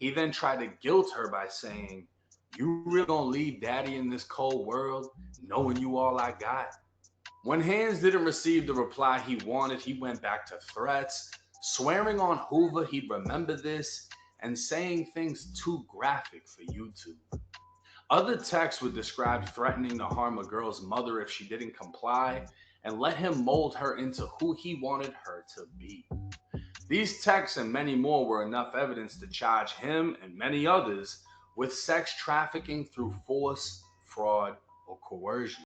He then tried to guilt her by saying, "You really gonna leave daddy in this cold world, knowing you all I got?" When Hands didn't receive the reply he wanted, he went back to threats, swearing on Hoover he'd remember this, and saying things too graphic for YouTube. Other texts would describe threatening to harm a girl's mother if she didn't comply, and let him mold her into who he wanted her to be. These texts and many more were enough evidence to charge him and many others with sex trafficking through force, fraud, or coercion.